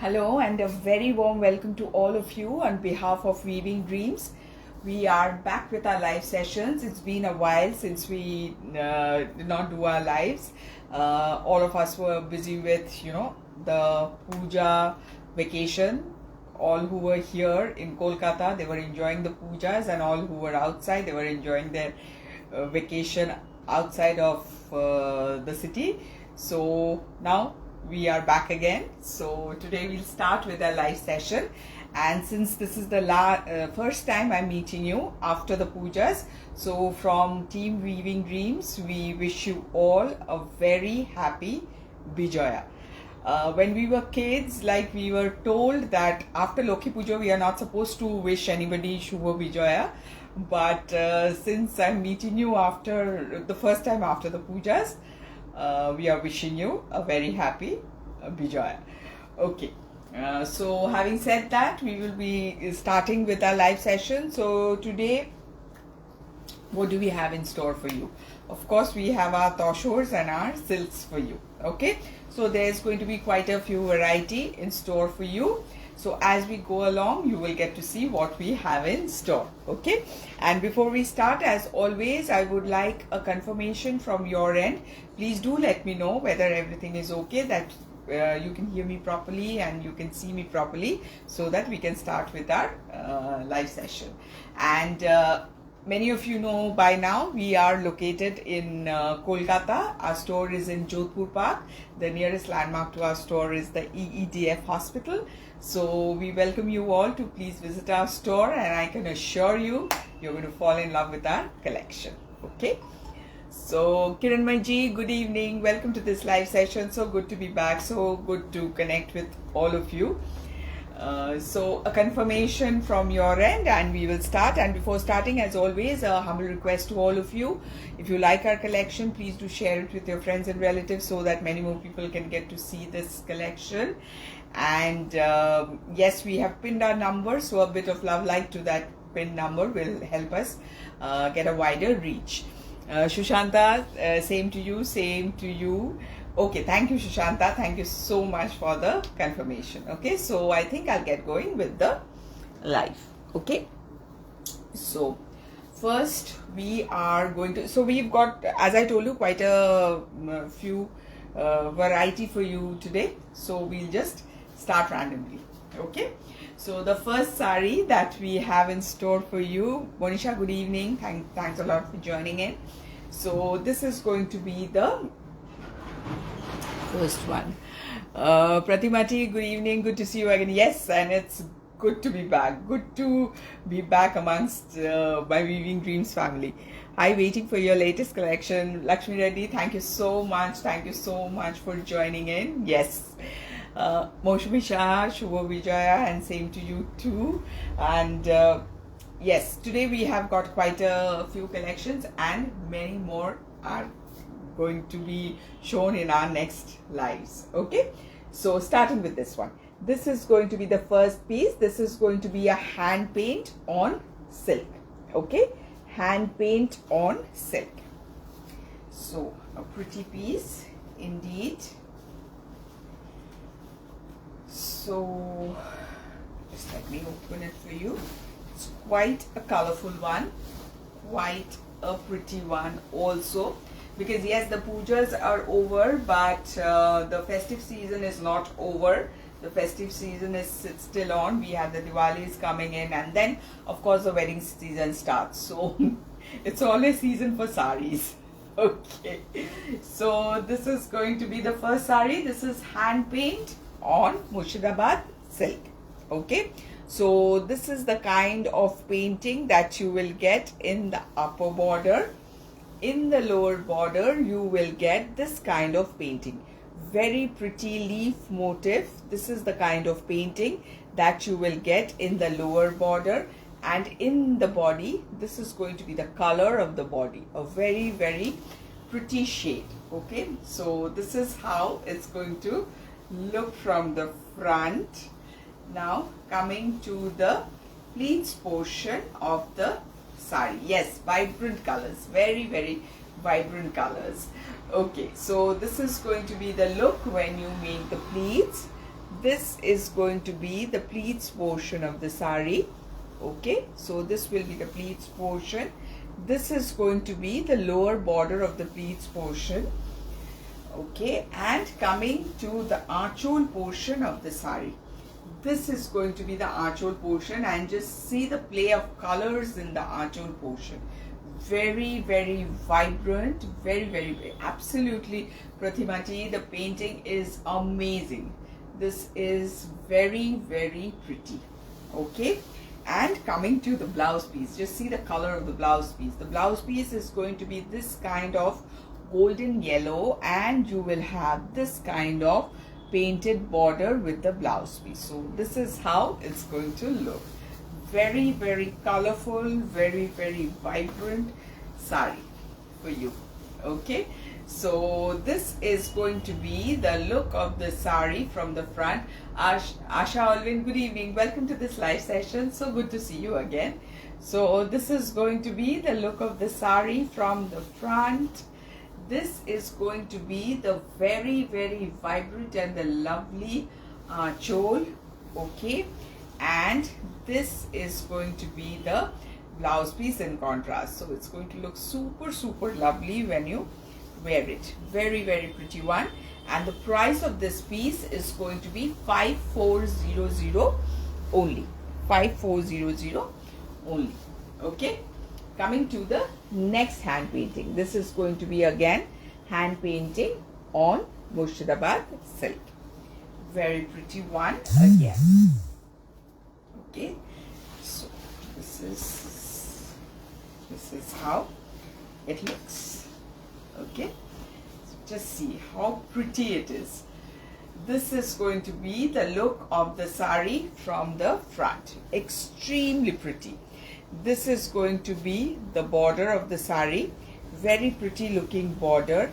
Hello and a very warm welcome to all of you on behalf of Weaving Dreams. We are back with our live sessions. It's been a while since we did not do our lives. All of us were busy with, the puja vacation. All who were here in Kolkata, they were enjoying the pujas, and all who were outside, they were enjoying their vacation outside of the city. So now we are back again. So today we'll start with a live session, and since this is the first time I'm meeting you after the pujas, so from Team Weaving Dreams, we wish you all a very happy Bijoya. When we were kids, like, we were told that after Lokhi Puja we are not supposed to wish anybody Shubha Bijoya, but since I'm meeting you after the first time after the pujas, we are wishing you a very happy Bijoya. Okay, so having said that, we will be starting with our live session. So today, what do we have in store for you? Of course, we have our toshors and our silks for you. Okay, so there's going to be quite a few variety in store for you. So as we go along, you will get to see what we have in store. Okay, and before we start, as always, I would like a confirmation from your end. Please do let me know whether everything is okay, that you can hear me properly and you can see me properly, so that we can start with our live session. And many of you know by now, we are located in Kolkata. Our store is in Jodhpur Park. The nearest landmark to our store is the EEDF hospital. So we welcome you all to please visit our store, and I can assure you, you're going to fall in love with our collection. Okay. So Kiranmai ji, good evening. Welcome to this live session. So good to be back. So good to connect with all of you. So a confirmation from your end, and we will start. And before starting, as always, a humble request to all of you: if you like our collection, please do share it with your friends and relatives, so that many more people can get to see this collection. And yes, we have pinned our number, so a bit of love light to that pin number will help us get a wider reach. Shushanta, same to you, same to you. Okay, thank you, Shushanta. Thank you so much for the confirmation. Okay, so I think I'll get going with the live. Okay, so first we are going to, so we've got, as I told you, quite a few variety for you today. So we'll just start randomly. Okay, so the first sari that we have in store for you, Monisha, good evening. Thanks a lot for joining in. So this is going to be the first one. Pratimati, good evening. Good to see you again. Yes, and it's good to be back. Good to be back amongst my Weaving Dreams family. Hi, waiting for your latest collection. Lakshmi Reddy, thank you so much. Thank you so much for joining in. Yes. Moshmisha, Shubha Vijaya, and same to you too. And yes, today we have got quite a few collections, and many more are going to be shown in our next lives. Okay, so starting with this one, this is going to be the first piece. This is going to be a hand paint on silk. Okay, hand paint on silk. So a pretty piece indeed. So just let me open it for you. It's quite a colorful one, quite a pretty one also, because yes, the pujas are over, but the festive season is not over. The festive season is still on. We have the Diwalis coming in, and then of course the wedding season starts. So it's all a season for saris. Okay, so this is going to be the first sari. This is hand paint on Murshidabad silk. Okay, so this is the kind of painting that you will get in the upper border. In the lower border, you will get this kind of painting. Very pretty leaf motif. This is the kind of painting that you will get in the lower border. And in the body, this is going to be the color of the body. A very, very pretty shade. Okay, so this is how it's going to look from the front. Now coming to the pleats portion of the sari. Yes, vibrant colors, very, very vibrant colors. Okay, so this is going to be the look when you make the pleats. This is going to be the pleats portion of the sari. Okay, so this will be the pleats portion. This is going to be the lower border of the pleats portion. Okay, and coming to the archole portion of the sari. This is going to be the archole portion, and just see the play of colors in the archole portion. Very, very vibrant, very, absolutely, Pratima ji, the painting is amazing. This is very, very pretty. Okay, and coming to the blouse piece, just see the color of the blouse piece. The blouse piece is going to be this kind of golden yellow, and you will have this kind of painted border with the blouse piece. So this is how it's going to look. Very, very colorful, very, very vibrant sari for you. Okay, so this is going to be the look of the sari from the front. Asha Alvin, good evening, welcome to this live session, so good to see you again. So this is going to be the look of the sari from the front. This is going to be the very, very vibrant and the lovely chol. Okay, and this is going to be the blouse piece in contrast. So it's going to look super lovely when you wear it. Very, very pretty one. And the price of this piece is going to be 5400 only. 5400 only. Okay, coming to the next hand painting. This is going to be again hand painting on Murshidabad silk. Very pretty one again. Okay, so this is how it looks. Okay, so just see how pretty it is. This is going to be the look of the sari from the front. Extremely pretty. This is going to be the border of the sari. Very pretty looking border.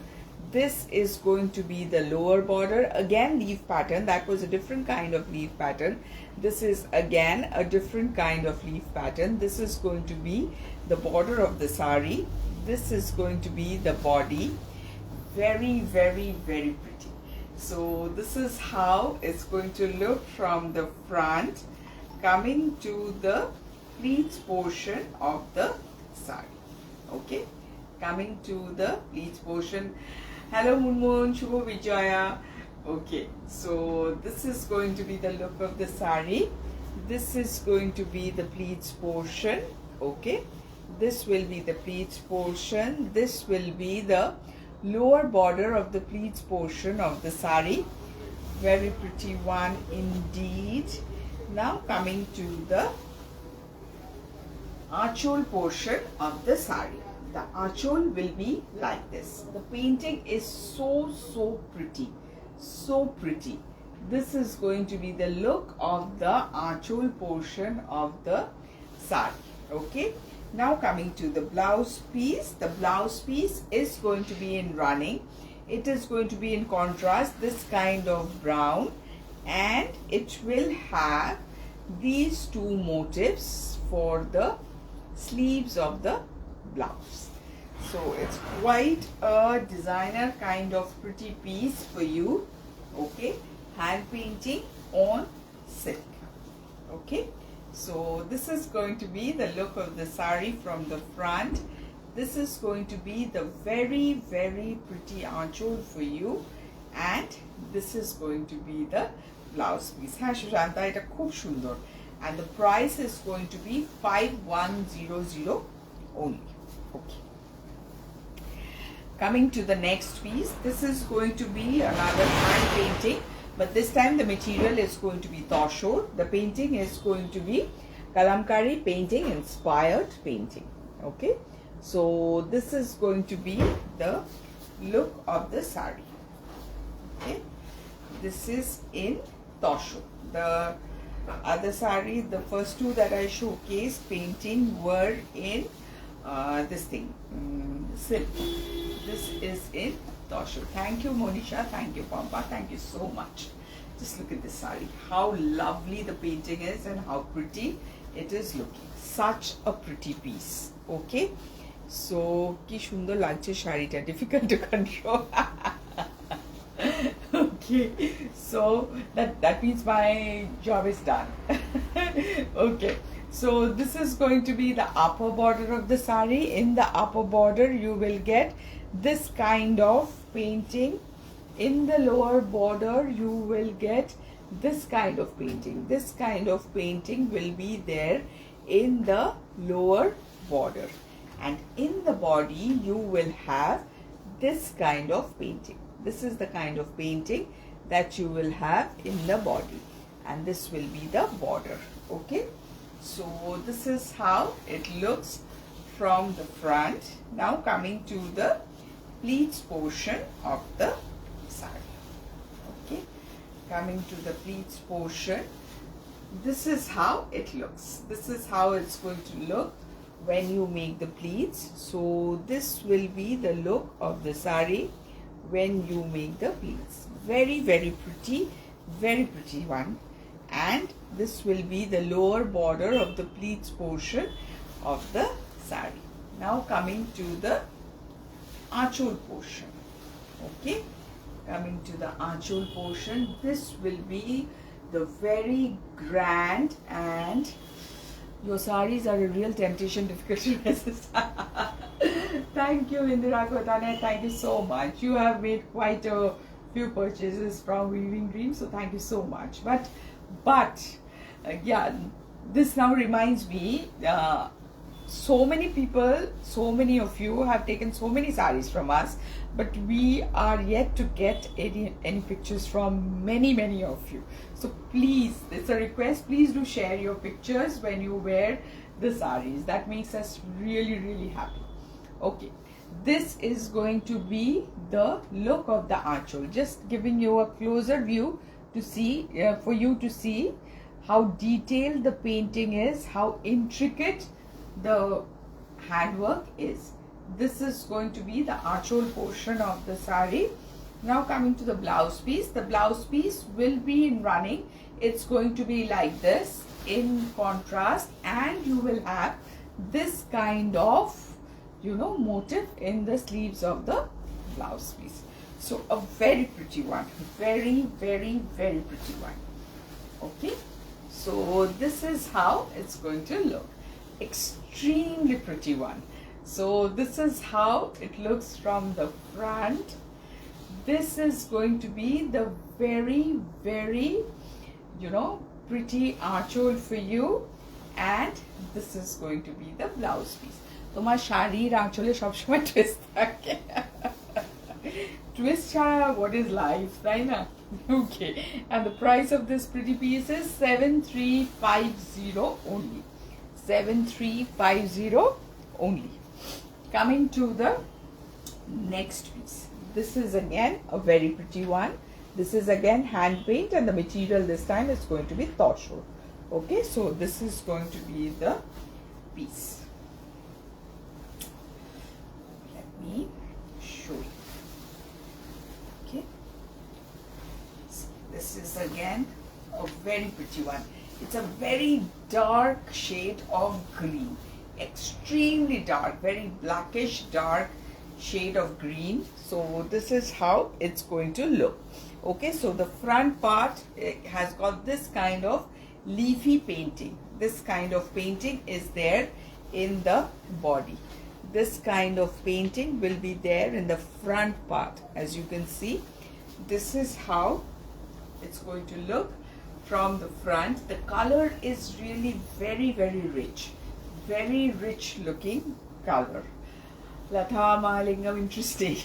This is going to be the lower border. Again, leaf pattern. That was a different kind of leaf pattern. This is again a different kind of leaf pattern. This is going to be the border of the sari. This is going to be the body. Very, very, very pretty. So this is how it's going to look from the front, coming to the pleats portion of the sari. Okay, coming to the pleats portion. Hello Munmun, Shubho Vijaya. Okay, so this is going to be the look of the sari. This is going to be the pleats portion. Okay, this will be the pleats portion. This will be the lower border of the pleats portion of the sari. Very pretty one indeed. Now coming to the archole portion of the sari. The archole will be like this. The painting is so pretty, so pretty. This is going to be the look of the archole portion of the sari. Okay, now coming to the blouse piece. The blouse piece is going to be in running. It is going to be in contrast, this kind of brown, and it will have these two motifs for the sleeves of the blouse. So it's quite a designer kind of pretty piece for you. Okay, hand painting on silk. Okay, so this is going to be the look of the sari from the front. This is going to be the very, very pretty archole for you, and this is going to be the blouse piece. Ha Shushanta, eta khub sundor. And the price is going to be 5100 only. Okay. Coming to the next piece, this is going to be another hand painting, but this time the material is going to be Tussar. The painting is going to be Kalamkari painting inspired painting. Okay, so this is going to be the look of the sari. Okay, this is in Tussar. The other sari, the first two that I showcased painting were in this thing, silk. This is in Tussar. Thank you Monisha, thank you Pampa, thank you so much. Just look at this sari, how lovely the painting is and how pretty it is looking. Such a pretty piece. Okay, so ki sundor lagche sharita, difficult to control. Okay. Okay, so that means my job is done. Okay, so this is going to be the upper border of the sari. In the upper border you will get this kind of painting. In the lower border you will get this kind of painting. This kind of painting will be there in the lower border, and in the body you will have this kind of painting. This is the kind of painting that you will have in the body, and this will be the border. Okay, so this is how it looks from the front. Now coming to the pleats portion of the sari. Okay, coming to the pleats portion, this is how it looks. This is how it's going to look when you make the pleats. So this will be the look of the sari when you make the pleats. Very pretty one. And this will be the lower border of the pleats portion of the sari. Now coming to the aanchol portion. Okay, coming to the aanchol portion, this will be the very grand, and your saris are a real temptation, difficult to resist. Thank you, Indira Kotane. Thank you so much. You have made quite a few purchases from Weaving Dreams, so thank you so much. But yeah, this now reminds me. So many people, so many of you have taken so many saris from us, but we are yet to get any pictures from many of you. So please, it's a request, please do share your pictures when you wear the saris. That makes us really happy. Okay, this is going to be the look of the aanchol. Just giving you a closer view to see, for you to see how detailed the painting is, how intricate the handwork is. This is going to be the aanchol portion of the sari. Now coming to the blouse piece. The blouse piece will be in running. It's going to be like this in contrast, and you will have this kind of, you know, motif in the sleeves of the blouse piece. So a very pretty one, very pretty one. Okay, so this is how it's going to look. Extremely pretty one. So this is how it looks from the front. This is going to be the very you know, pretty aanchol for you, and this is going to be the blouse piece. তোমার শাড়ির আঁচলে সবসময় twist থাকে। Twist chara, what is life, তাই না? Okay, and the price of this pretty piece is 7350 only. 7350 only. Coming to the next piece. This is again a very pretty one. This is again hand paint, and the material this time is going to be Tussar. Okay, so this is going to be the piece. Let me show you. Okay, so this is again a very pretty one. It's a very dark shade of green, extremely dark, very blackish dark shade of green. So this is how it's going to look. Okay, so the front part has got this kind of leafy painting. This kind of painting is there in the body. This kind of painting will be there in the front part. As you can see, this is how it's going to look from the front. The color is really very rich, very rich looking color. Latha Mahalingam, interesting.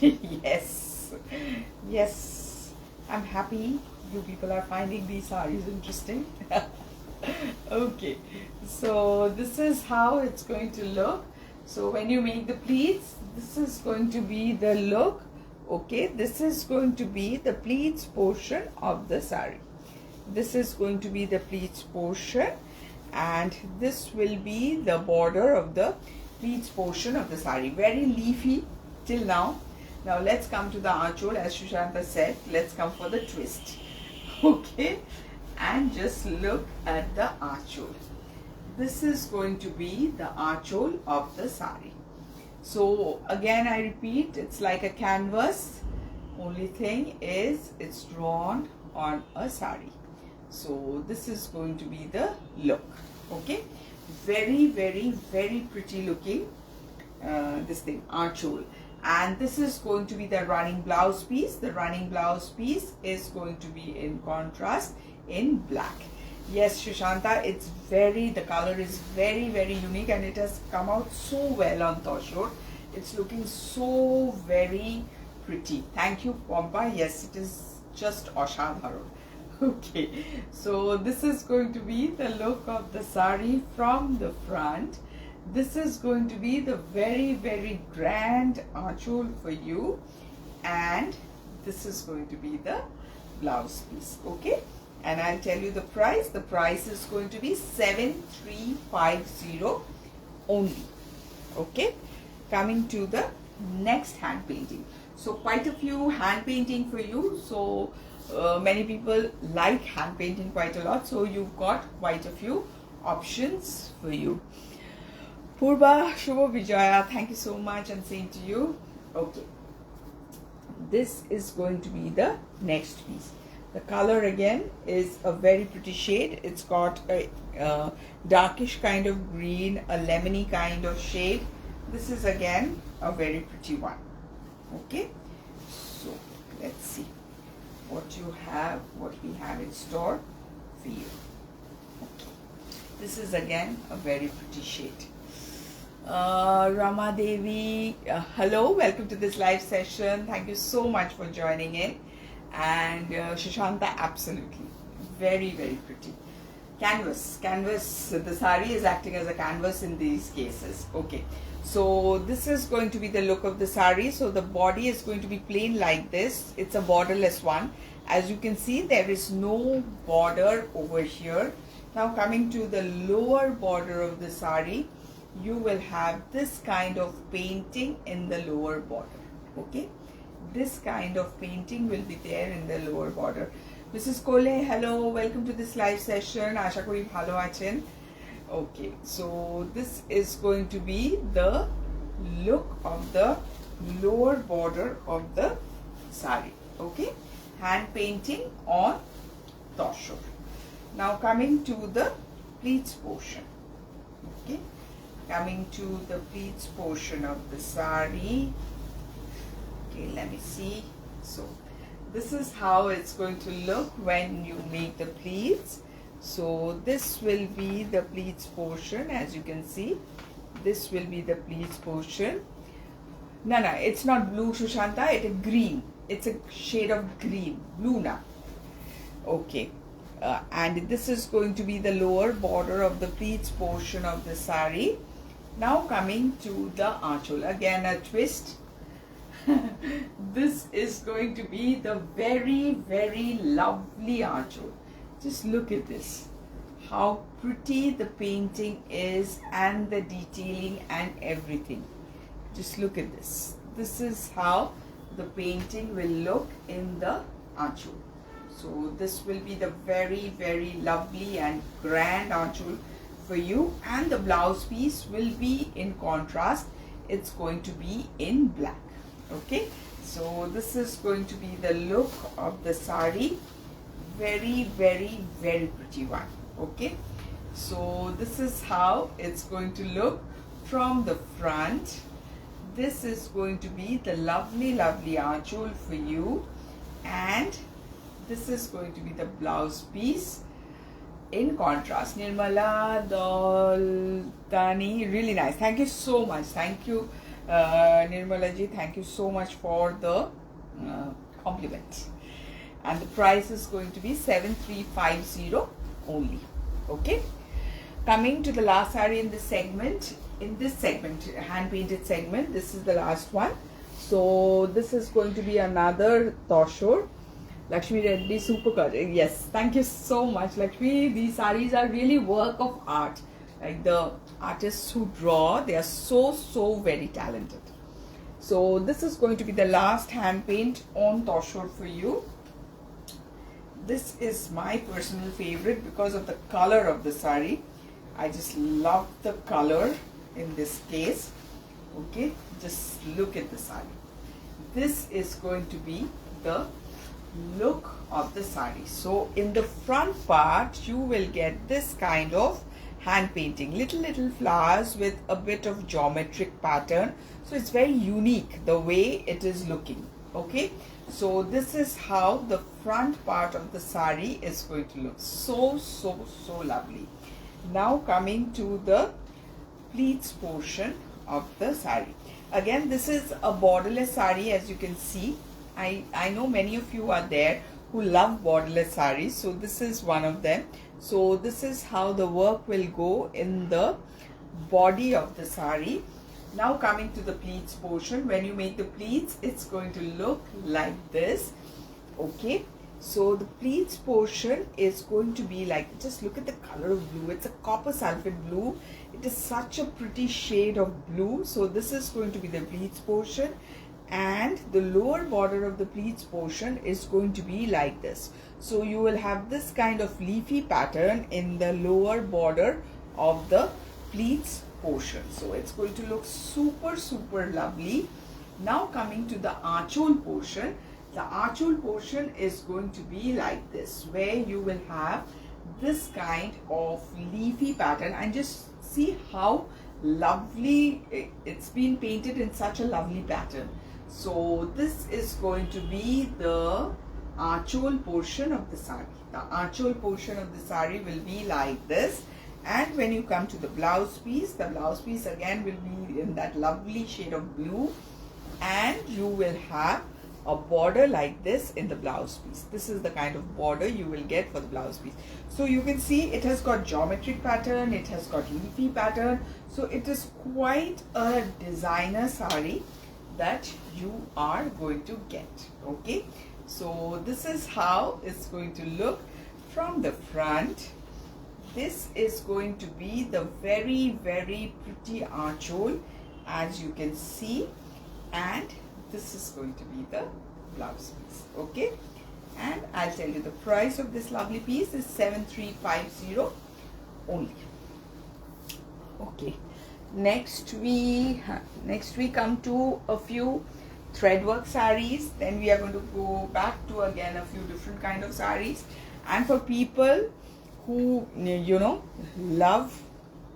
Yes, I'm happy you people are finding these sarees interesting. Okay, so this is how it's going to look. So when you make the pleats, this is going to be the look. Okay, this is going to be the pleats portion of the saree. This is going to be the pleats portion, and this will be the border of the pleats portion of the saree. Very leafy till now. Now let's come to the aanchol. As Shushanta said, let's come for the twist. Okay, and just look at the aanchol. This is going to be the aanchol of the saree. So again I repeat, it's like a canvas. Only thing is it's drawn on a sari. So this is going to be the look. Okay, very pretty looking this thing, archol. And this is going to be the running blouse piece. The running blouse piece is going to be in contrast in black. Yes, Shushanta, it's the color is very unique, and it has come out so well on Tussar. It's looking so very pretty. Thank you, Pompa. Yes, it is just Ashadharan. Okay, so this is going to be the look of the sari from the front. This is going to be the very grand archol for you, and this is going to be the blouse piece. Okay, and I'll tell you the price. The price is going to be 7350 only. Okay, coming to the next hand painting. So quite a few hand painting for you. So many people like hand painting quite a lot, so you've got quite a few options for you. Purba, Shubha Vijaya, thank you so much, and same to you. Okay, this is going to be the next piece. The color again is a very pretty shade. It's got a darkish kind of green, a lemony kind of shade. This is again a very pretty one. Okay, so let's see what we have in store for you. Okay, this is again a very pretty shade. Rama Devi, hello, welcome to this live session. Thank you so much for joining in. And Shashanta, absolutely very pretty. Canvas, the sari is acting as a canvas in these cases. Okay, so this is going to be the look of the sari. So the body is going to be plain like this. It's a borderless one. As you can see, there is no border over here. Now coming to the lower border of the sari, you will have this kind of painting in the lower border. Okay, this kind of painting will be there in the lower border. Mrs. Kole, hello, welcome to this live session. Asha kori bhalo achen. Okay, so this is going to be the look of the lower border of the sari. Okay, hand painting on Tussar. Now coming to the pleats portion. Okay, coming to the pleats portion of the sari. Okay, let me see. So this is how it's going to look when you make the pleats. So this will be the pleats portion. As you can see, this will be the pleats portion. No, it's not blue, Shushanta, it's green. It's a shade of green, blue now. Okay, and this is going to be the lower border of the pleats portion of the sari. Now coming to the archol, again a twist. This is going to be the very lovely archol. Just look at this, how pretty the painting is, and the detailing and everything. Just look at this. This is how the painting will look in the archol. So this will be the very lovely and grand archol for you, and the blouse piece will be in contrast. It's going to be in black. Okay, so this is going to be the look of the sari. Very pretty one. Okay, so this is how it's going to look from the front. This is going to be the lovely archol for you, and this is going to be the blouse piece in contrast. Nirmala Doltani, really nice. Thank you so much. Thank you, Nirmala ji. Thank you so much for the compliment. And the price is going to be 7350 only. Okay. Coming to the last saree in this segment, hand painted segment, this is the last one. So this is going to be another Tussar. Lakshmi Reddy, super color. Yes, thank you so much, Lakshmi. These sarees are really work of art. Like the artists who draw, they are so very talented. So this is going to be the last hand paint on Tussar for you. This is my personal favorite because of the color of the saree. I just love the color in this case. Okay, just look at the saree. This is going to be the look of the sari. So in the front part you will get this kind of hand painting, little flowers with a bit of geometric pattern. So it's very unique the way it is looking. Okay, so this is how the front part of the sari is going to look. So lovely. Now coming to the pleats portion of the sari. Again, this is a borderless sari, as you can see. I know many of you are there who love borderless saris, so this is one of them. So this is how the work will go in the body of the sari. Now coming to the pleats portion, when you make the pleats, it's going to look like this. Okay, so the pleats portion is going to be like, just look at the color of blue. It's a copper sulphate blue. It is such a pretty shade of blue. So this is going to be the pleats portion, and the lower border of the pleats portion is going to be like this. So you will have this kind of leafy pattern in the lower border of the pleats portion. So it's going to look super lovely. Now coming to the archhole portion. The archhole portion is going to be like this, where you will have this kind of leafy pattern, and just see how lovely it's been painted in such a lovely pattern. So this is going to be the archhole portion of the sari. The archhole portion of the sari will be like this. And when you come to the blouse piece, the blouse piece again will be in that lovely shade of blue, and you will have a border like this in the blouse piece. This is the kind of border you will get for the blouse piece. So you can see it has got geometric pattern, it has got leafy pattern. So it is quite a designer sari that you are going to get. Okay, so this is how it's going to look from the front. This is going to be the very pretty archhole, as you can see, and this is going to be the blouse piece. Okay, and I'll tell you the price of this lovely piece is 7350 only. Okay, next we come to a few threadwork saris. Then we are going to go back to again a few different kind of saris, and for people who love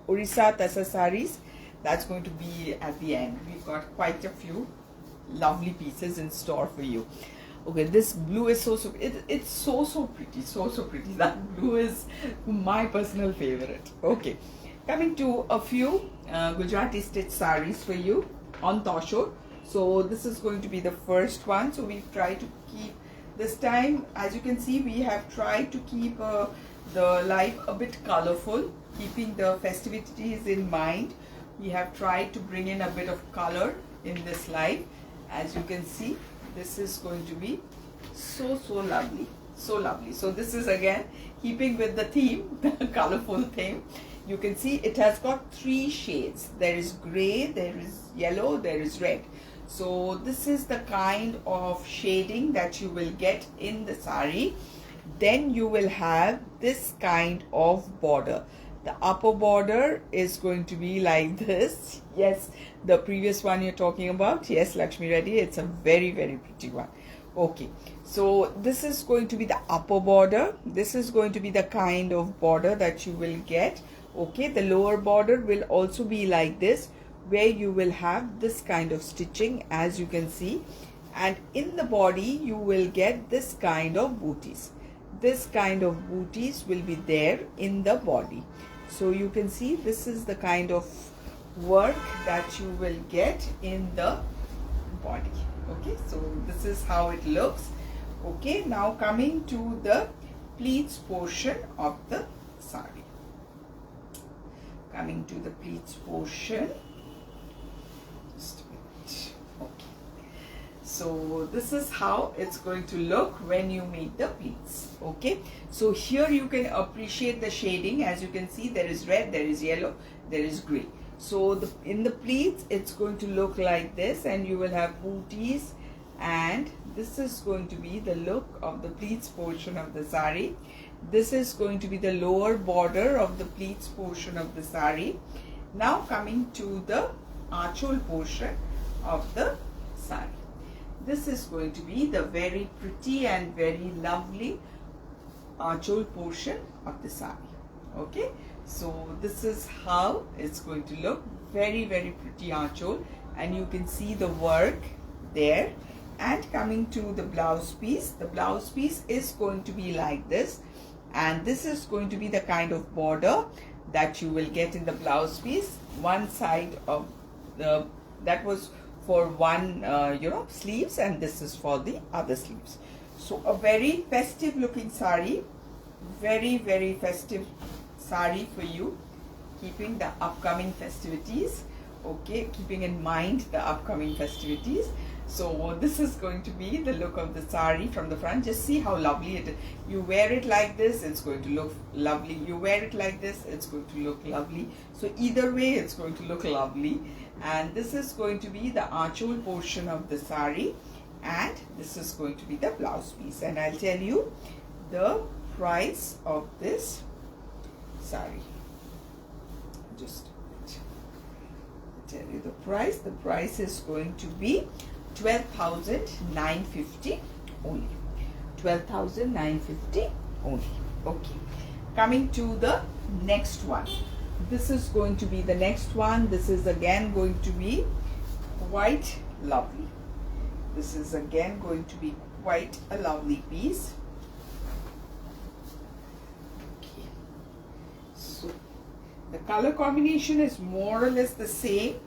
Orissa Tussar saris, that's going to be at the end. We've got quite a few lovely pieces in store for you. Okay, this blue is it's so pretty, so pretty. That blue is my personal favorite. Okay, coming to a few Gujarati stitch saris for you on Tussar. So this is going to be the first one. So we've tried to keep, this time as you can see, we have tried to keep the life a bit colorful, keeping the festivities in mind. We have tried to bring in a bit of color in this life. As you can see, this is going to be so lovely, so lovely. So this is again keeping with the theme, the colorful theme. You can see it has got three shades. There is gray, there is yellow, there is red. So this is the kind of shading that you will get in the sari. Then you will have this kind of border. The upper border is going to be like this. Yes, the previous one you're talking about. Yes, Lakshmi Reddy, it's a very pretty one. Okay, so this is going to be the upper border. This is going to be the kind of border that you will get. Okay, the lower border will also be like this, where you will have this kind of stitching, as you can see, and in the body you will get this kind of booties. This kind of booties will be there in the body. So you can see this is the kind of work that you will get in the body. Okay, so this is how it looks. Okay, now coming to the pleats portion of the sari. Coming to the pleats portion. Just a minute. Okay. So this is how it's going to look when you make the pleats. Okay, so here you can appreciate the shading. As you can see, there is red, there is yellow, there is gray. So in the pleats it's going to look like this, and you will have booties, and this is going to be the look of the pleats portion of the sari. This is going to be the lower border of the pleats portion of the sari. Now coming to the archhole portion of the sari. This is going to be the very pretty and very lovely aanchol portion of the sari. Okay, so this is how it's going to look. Very pretty aanchol, and you can see the work there. And coming to the blouse piece is going to be like this, and this is going to be the kind of border that you will get in the blouse piece. One side of the that was for one sleeves, and this is for the other sleeves. So a very festive looking sari, very festive sari for you, keeping the upcoming festivities. Okay, keeping in mind the upcoming festivities. So this is going to be the look of the sari from the front. Just see how lovely it is. You wear it like this, it's going to look lovely. You wear it like this, it's going to look lovely. So either way, it's going to look lovely. And this is going to be the aanchol portion of the sari, and this is going to be the blouse piece. And I'll tell you the price of this sari. Just tell you the price. The price is going to be 12,950 only. 12,950 only. Okay. Coming to the next one. This is going to be the next one. This is again going to be quite lovely. This is again going to be quite a lovely piece. Okay. So the color combination is more or less the same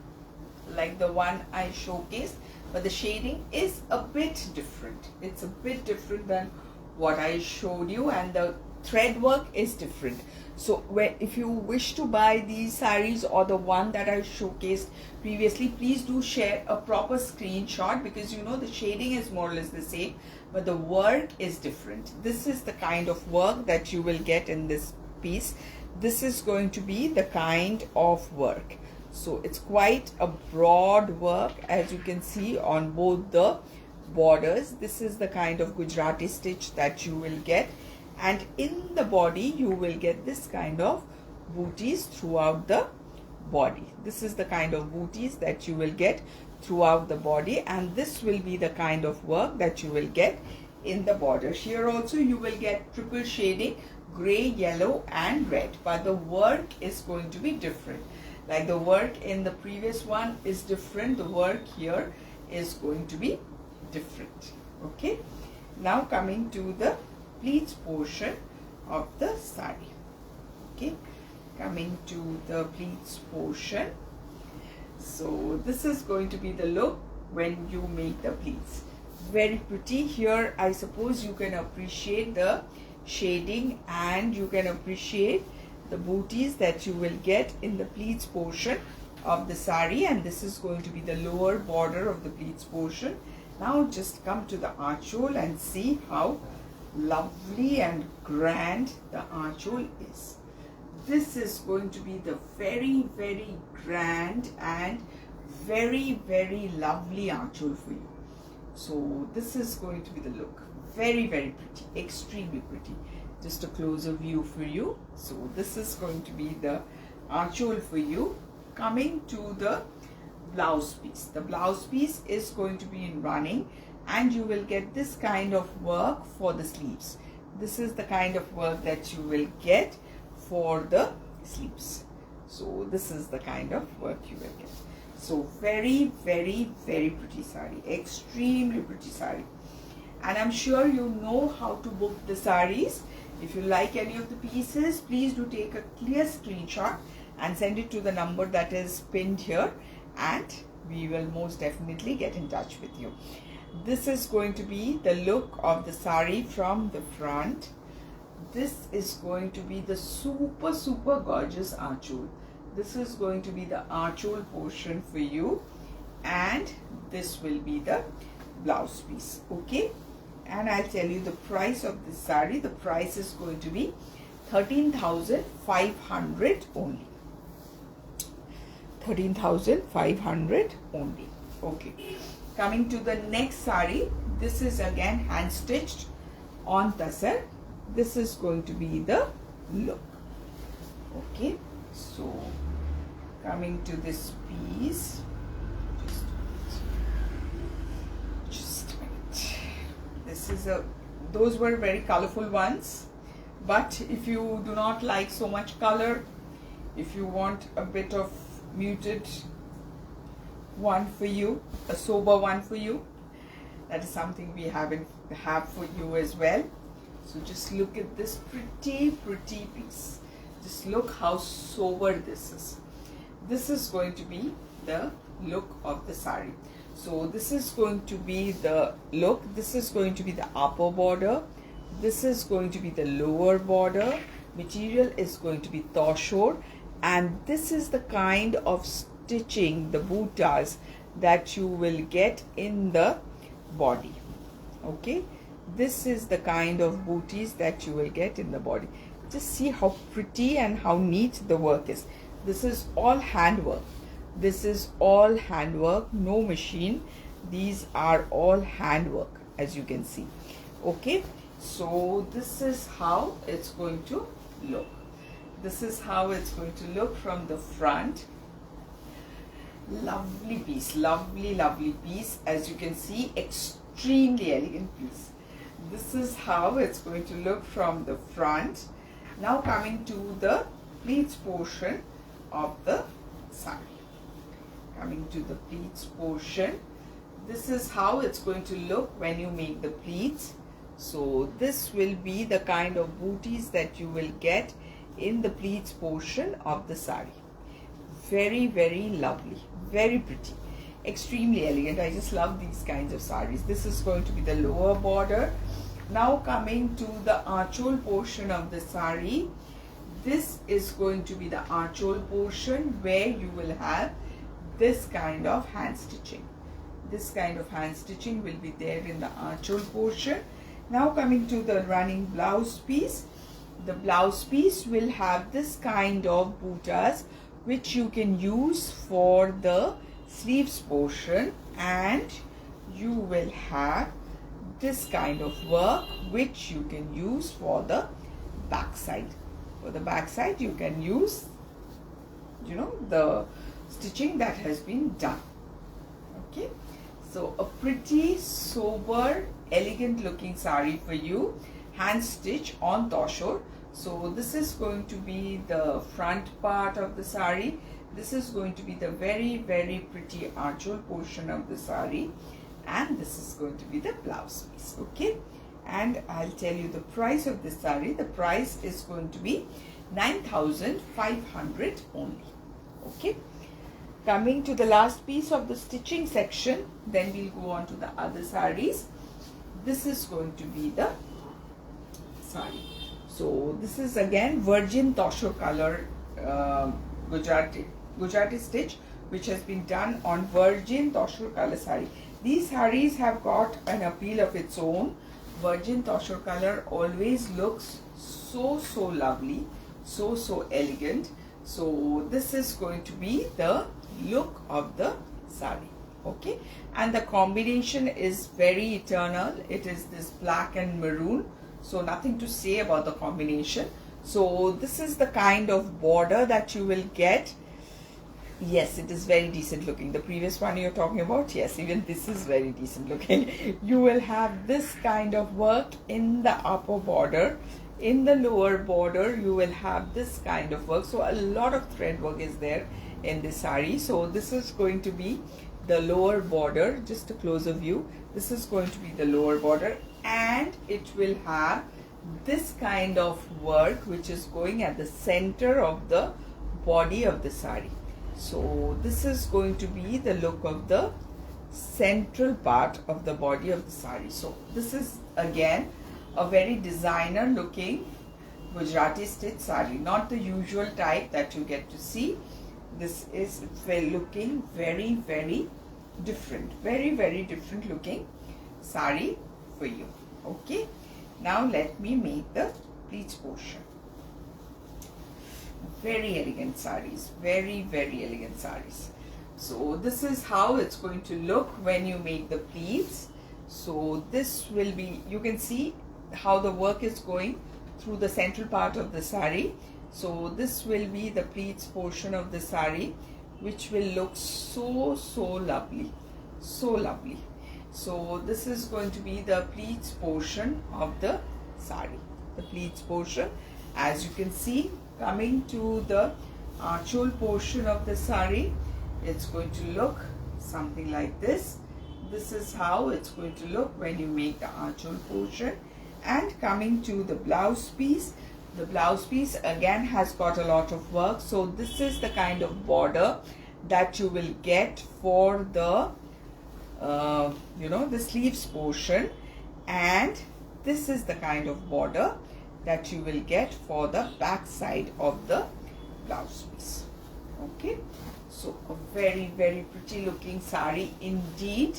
like the one I showcased, but the shading is a bit different. It's a bit different than what I showed you, and the thread work is different. So if you wish to buy these saris or the one that I showcased previously, please do share a proper screenshot, because you know the shading is more or less the same, but the work is different. This is the kind of work that you will get in this piece. This is going to be the kind of work. So it's quite a broad work, as you can see on both the borders. This is the kind of Gujarati stitch that you will get, and in the body you will get this kind of booties throughout the body. This is the kind of booties that you will get throughout the body, and this will be the kind of work that you will get in the border. Here also you will get triple shading, gray, yellow and red, but the work is going to be different. Like the work in the previous one is different, the work here is going to be different. Okay, now coming to the pleats portion of the sari. Okay, coming to the pleats portion. So this is going to be the look when you make the pleats. Very pretty. Here I suppose you can appreciate the shading, and you can appreciate the booties that you will get in the pleats portion of the sari, and this is going to be the lower border of the pleats portion. Now just come to the aanchol and see how lovely and grand the aanchol is. This is going to be the very grand and very lovely aanchol for you. So this is going to be the look. Very pretty, extremely pretty. Just a closer view for you. So this is going to be the aanchol for you. Coming to the blouse piece. The blouse piece is going to be in running, and you will get this kind of work for the sleeves. This is the kind of work that you will get for the sleeves. So this is the kind of work you will get. So very pretty sari, extremely pretty sari. And I'm sure you know how to book the saris. If you like any of the pieces, please do take a clear screenshot and send it to the number that is pinned here, and we will most definitely get in touch with you. This is going to be the look of the sari from the front. This is going to be the super gorgeous aanchol. This is going to be the aanchol portion for you, and this will be the blouse piece. Okay, and I'll tell you the price of this sari. The price is going to be 13,500 only. 13,500 only. Okay, coming to the next sari. This is again hand stitched on Tussar. This is going to be the look. Okay, so coming to this piece, just those were very colorful ones, but if you do not like so much color, if you want a bit of muted one for you, a sober one for you, that is something we have for you as well. So just look at this pretty piece. Just look how sober this is. This is going to be the look of the sari. So this is going to be the look. This is going to be the upper border. This is going to be the lower border. Material is going to be Tussar, and this is the kind of stitching, the buttas, that you will get in the body. Okay, this is the kind of booties that you will get in the body. Just see how pretty and how neat the work is. This is all handwork. This is all handwork, no machine. These are all handwork, as you can see. Okay, so this is how it's going to look. This is how it's going to look from the front. Lovely piece, lovely piece. As you can see, extremely elegant piece. This is how it's going to look from the front. Now coming to the pleats portion of the sari. Coming to the pleats portion, this is how it's going to look when you make the pleats. So this will be the kind of booties that you will get in the pleats portion of the sari. Very lovely, very pretty, extremely elegant. I just love these kinds of saris. This is going to be the lower border. Now coming to the archol portion of the sari, this is going to be the archol portion where you will have this kind of hand stitching. This kind of hand stitching will be there in the archol portion. Now coming to the running blouse piece, the blouse piece will have this kind of buttas which you can use for the sleeves portion, and you will have this kind of work which you can use for the back side. For the back side you can use, you know, the stitching that has been done. Okay, so a pretty sober, elegant looking sari for you, hand stitch on Tussar. So this is going to be the front part of the sari. This is going to be the very pretty archol portion of the sari, and this is going to be the blouse piece. Okay, and I'll tell you the price of this sari. The price is going to be 9,500 only. Okay, coming to the last piece of the stitching section, then we'll go on to the other saris. This is going to be the sari. So this is again virgin Tussar color Gujarati stitch, which has been done on virgin Tussar color sari. These saris have got an appeal of its own. Virgin Tussar color always looks so lovely, so elegant. So this is going to be the look of the sari. Okay, and the combination is very eternal. It is this black and maroon, so nothing to say about the combination. So this is the kind of border that you will get. Yes, it is very decent looking. The previous one you're talking about, yes, even this is very decent looking. You will have this kind of work in the upper border. In the lower border you will have this kind of work. So a lot of thread work is there in this sari. So this is going to be the lower border. Just a closer view, this is going to be the lower border, and it will have this kind of work which is going at the center of the body of the sari. So this is going to be the look of the central part of the body of the sari. So this is again a very designer looking Gujarati stitch sari, not the usual type that you get to see. This is looking very different, very different looking sari for you. Okay, now let me make the pleats portion. Very elegant saris, very elegant saris. So this is how it's going to look when you make the pleats. So this will be, you can see how the work is going through the central part of the sari. So this will be the pleats portion of the sari, which will look so lovely, so lovely. So this is going to be the pleats portion of the sari. The pleats portion, as you can see, coming to the archol portion of the sari, it's going to look something like this. This is how it's going to look when you make the archol portion. And coming to the blouse piece, the blouse piece again has got a lot of work. So this is the kind of border that you will get for the the sleeves portion, and this is the kind of border that you will get for the back side of the blouse piece. Okay, so a very pretty looking sari indeed.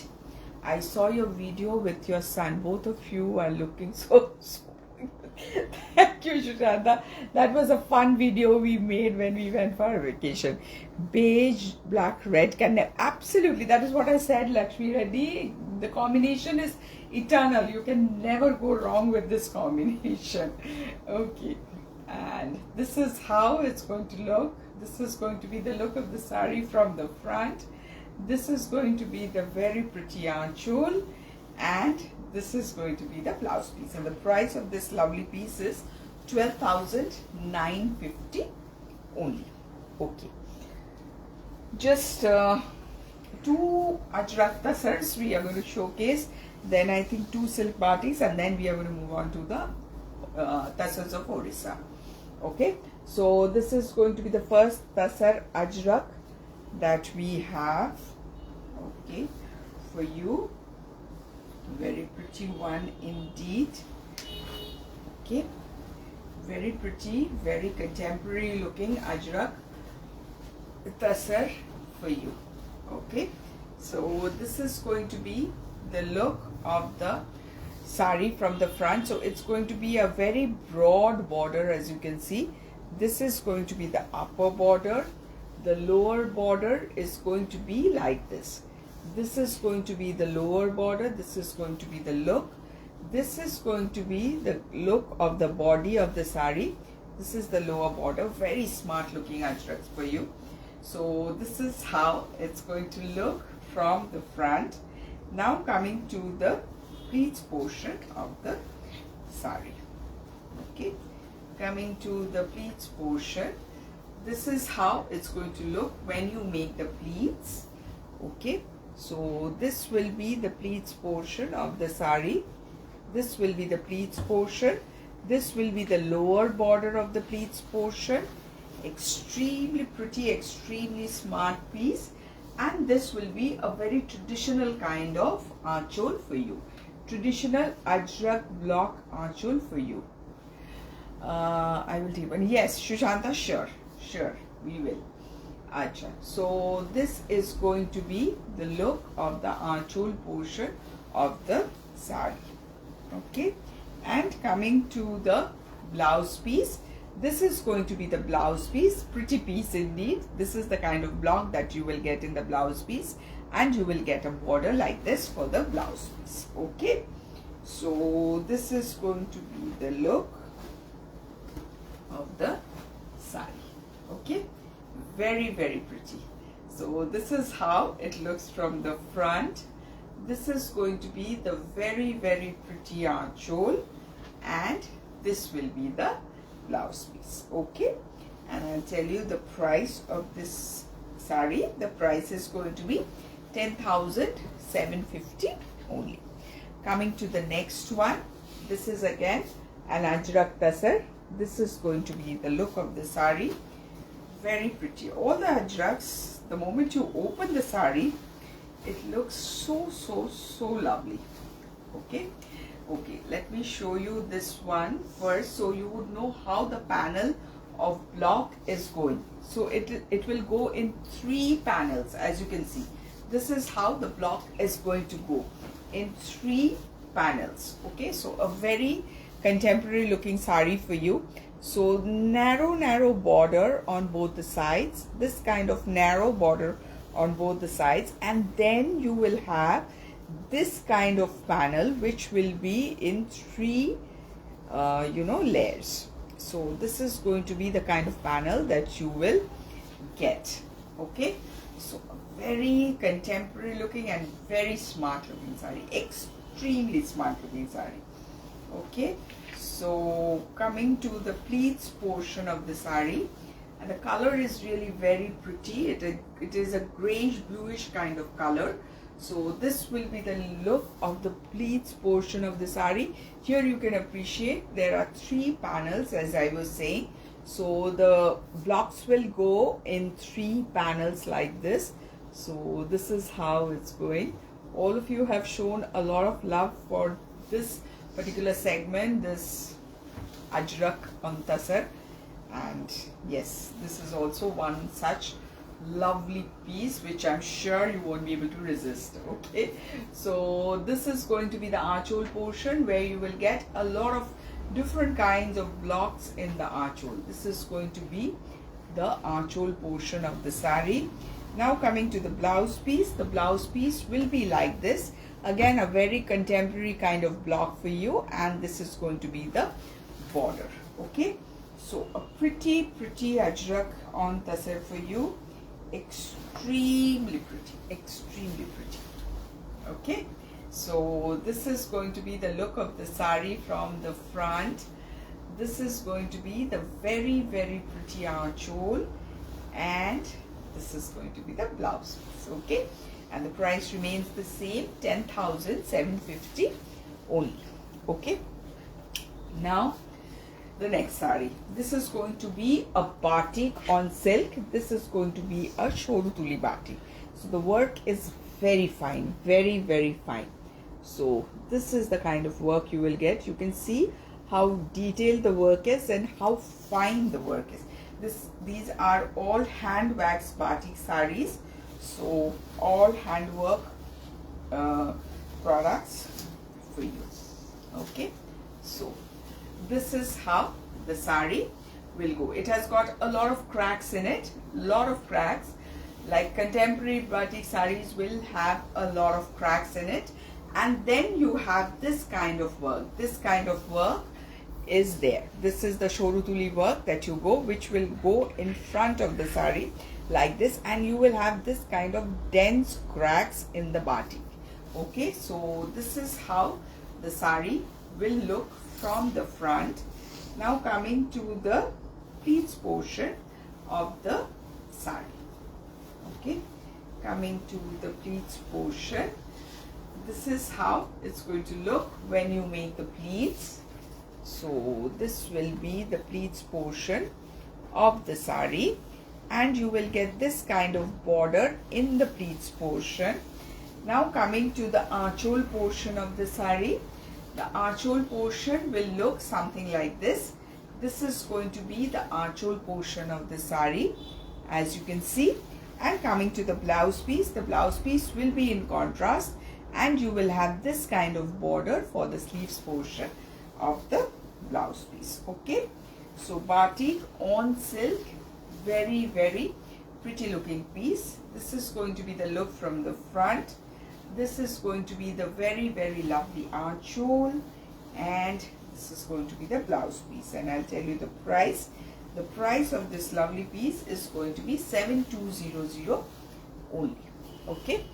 I saw your video with your son. Both of you are looking so thank you, Sushanta. That was a fun video we made when we went for a vacation. Beige, black, red can absolutely, that is what I said, Lakshmi Reddy. The combination is eternal. You can never go wrong with this combination. Okay, and this is how it's going to look. This is going to be the look of the sari from the front. This is going to be the very pretty archol, and this is going to be the blouse piece, and the price of this lovely piece is 12,950 only. Okay, just 2 Ajrak Tussars we are going to showcase, then I think 2 silk batis, and then we are going to move on to the Tussars of Orissa. Okay, so this is going to be the first Tussar Ajrak that we have, okay, for you. Very pretty one indeed. Okay, very pretty, very contemporary looking Ajrak Tussar for you. Okay, so this is going to be the look of the sari from the front. So it's going to be a very broad border, as you can see. This is going to be the upper border. The lower border is going to be like this. This is going to be the lower border. This is going to be the look. This is going to be the look of the body of the sari. This is the lower border. Very smart looking ajraks for you. So this is how it's going to look from the front. Now coming to the pleats portion of the sari. Okay, coming to the pleats portion, this is how it's going to look when you make the pleats. Okay, so this will be the pleats portion of the sari. This will be the pleats portion. This will be the lower border of the pleats portion. Extremely pretty, extremely smart piece. And this will be a very traditional kind of archol for you. Traditional Ajrak block archol for you. I will take one. Yes, Shushanta, sure, we will. Acha. So this is going to be the look of the archol portion of the sari. Okay, and coming to the blouse piece, this is going to be the blouse piece. Pretty piece indeed. This is the kind of block that you will get in the blouse piece, and you will get a border like this for the blouse piece. Okay, so this is going to be the look of the sari. Okay, very pretty. So this is how it looks from the front. This is going to be the very pretty archol, and this will be the blouse piece. Okay, and I'll tell you the price of this sari. The price is going to be 10,750 only. Coming to the next one, this is again an Ajrak Tussar. This is going to be the look of the sari. Very pretty. All the Ajraks, the moment you open the sari, it looks so lovely. Okay, let me show you this one first, so you would know how the panel of block is going. So it will go in 3 panels, as you can see. This is how the block is going to go in 3 panels. Okay, so a very contemporary looking sari for you. So narrow border on both the sides, this kind of narrow border on both the sides, and then you will have this kind of panel which will be in 3 layers. So this is going to be the kind of panel that you will get. Okay, so a very contemporary looking and very smart looking sari, extremely smart looking sari. Okay, so coming to the pleats portion of the sari, and the color is really very pretty. It is a grayish bluish kind of color. So this will be the look of the pleats portion of the sari. Here you can appreciate there are 3 panels, as I was saying. So the blocks will go in 3 panels like this. So this is how it's going. All of you have shown a lot of love for this particular segment, this ajrak on Tussar, and yes, this is also one such lovely piece which I'm sure you won't be able to resist. Okay, so this is going to be the archhole portion where you will get a lot of different kinds of blocks in the archhole. This is going to be the archhole portion of the sari. Now coming to the blouse piece, the blouse piece will be like this. Again, a very contemporary kind of block for you, and this is going to be the border. Okay, so a pretty ajrak on Tussar for you. Extremely pretty. Okay, so this is going to be the look of the sari from the front. This is going to be the very pretty archhole, and this is going to be the blouse piece. Okay, and the price remains the same, 10,750 only. Okay, now the next sari. This is going to be a batik on silk. This is going to be a shorutuli batik. So the work is very fine, very fine. So this is the kind of work you will get. You can see how detailed the work is and how fine the work is. These are all hand waxed batik saris. So all handwork products for you. Okay, so this is how the sari will go. It has got a lot of cracks in it, like contemporary batik saris will have a lot of cracks in it. And then you have this kind of work. This kind of work is there. This is the shorutuli work that you go, which will go in front of the sari like this, and you will have this kind of dense cracks in the batik. Okay, so this is how the sari will look from the front. Now coming to the pleats portion of the sari. Okay, coming to the pleats portion, this is how it's going to look when you make the pleats. So this will be the pleats portion of the sari, and you will get this kind of border in the pleats portion. Now coming to the archhole portion of the sari. The archhole portion will look something like this. This is going to be the archhole portion of the sari, as you can see. And coming to the blouse piece, the blouse piece will be in contrast, and you will have this kind of border for the sleeves portion of the blouse piece. Okay, so batik on silk, very pretty looking piece. This is going to be the look from the front. This is going to be the very lovely archhole, and this is going to be the blouse piece. And I'll tell you the price. The price of this lovely piece is going to be 7,200 only. Okay,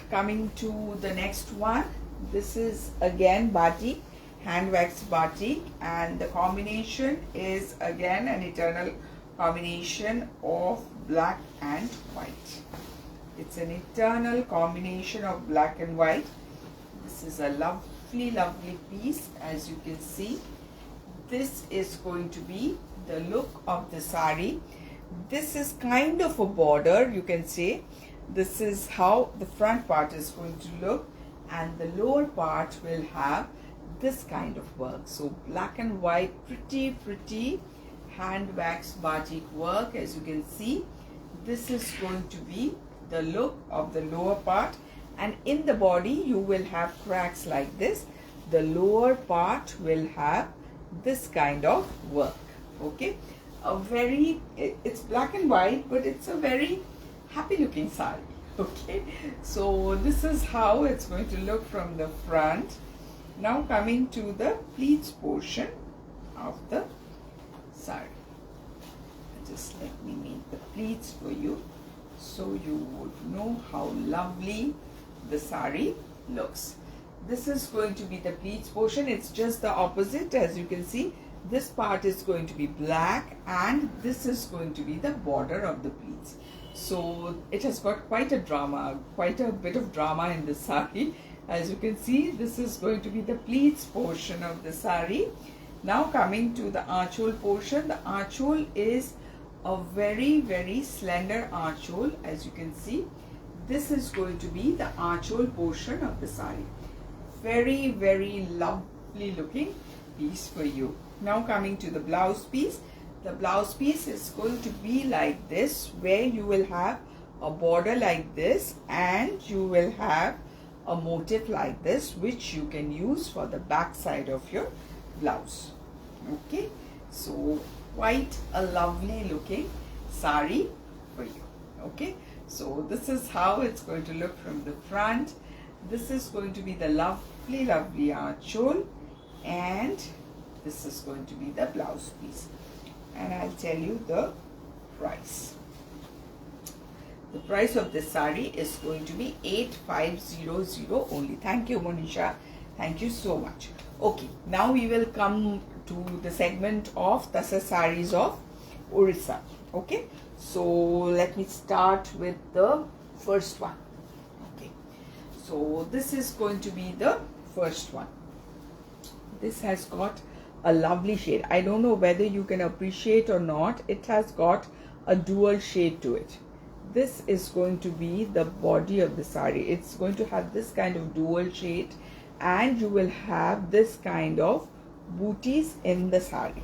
coming to the next one. This is again batik, hand waxed batik, and the combination is again an eternal combination of black and white. It's an eternal combination of black and white. This is a lovely piece, as you can see. This is going to be the look of the sari. This is kind of a border, you can say. This is how the front part is going to look, and the lower part will have this kind of work. So black and white, pretty hand waxed batik work, as you can see. This is going to be the look of the lower part, and in the body you will have cracks like this. The lower part will have this kind of work. Okay, it's black and white, but it's a very happy looking sari. Okay, so this is how it's going to look from the front. Now coming to the pleats portion of the sari. Just let me make the pleats for you. so you would know how lovely the sari looks. This is going to be the pleats portion. It's just the opposite. As you can see, this part is going to be black and this is going to be the border of the pleats. So it has got quite a drama, quite a bit of drama in this sari. As you can see, this is going to be the pleats portion of the sari. Now coming to the archhole portion. The archhole is a very slender archhole. As you can see, this is going to be the archhole portion of the sari. Very lovely looking piece for you. Now coming to the blouse piece. The blouse piece is going to be like this, where you will have a border like this and you will have a motif like this, which you can use for the back side of your blouse. Okay, so quite a lovely looking sari for you. Okay, so this is how it's going to look from the front. This is going to be the lovely archhole, and this is going to be the blouse piece. And I'll tell you the price. The price of this sari is going to be 8500 only. Thank you, Monisha. Thank you so much. Okay, now we will come to the segment of Tussar sarees of Orissa. Okay, so let me start with the first one. Okay, so this is going to be the first one. This has got a lovely shade. I don't know whether you can appreciate or not. It has got a dual shade to it. This is going to be the body of the sari. It's going to have this kind of dual shade, and you will have this kind of booties in the sari.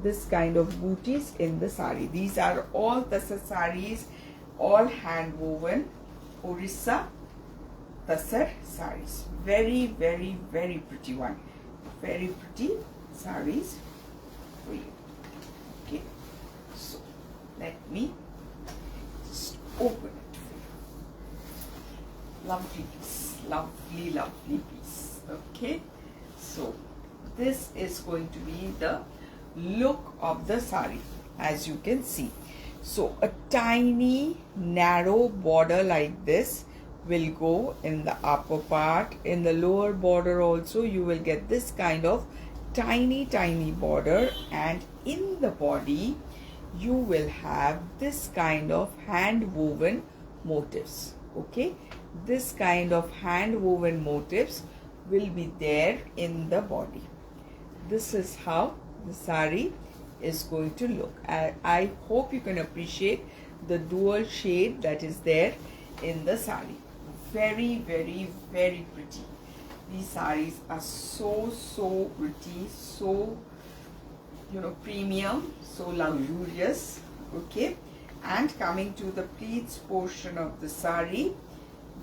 This kind of booties in the sari. These are all Tussar sarees, all hand woven Orissa Tussar sarees. Very pretty one. Very pretty sarees for you. Okay, so let me just open it for you. Lovely piece, lovely piece. Okay, so this is going to be the look of the sari, as you can see. So a tiny narrow border like this will go in the upper part. In the lower border also you will get this kind of tiny border, and in the body you will have this kind of hand woven motifs. Okay, this kind of hand woven motifs will be there in the body. This is how the sari is going to look. I hope you can appreciate the dual shade that is there in the sari. Very pretty. These sarees are so pretty, so premium, so luxurious. Okay, and coming to the pleats portion of the sari,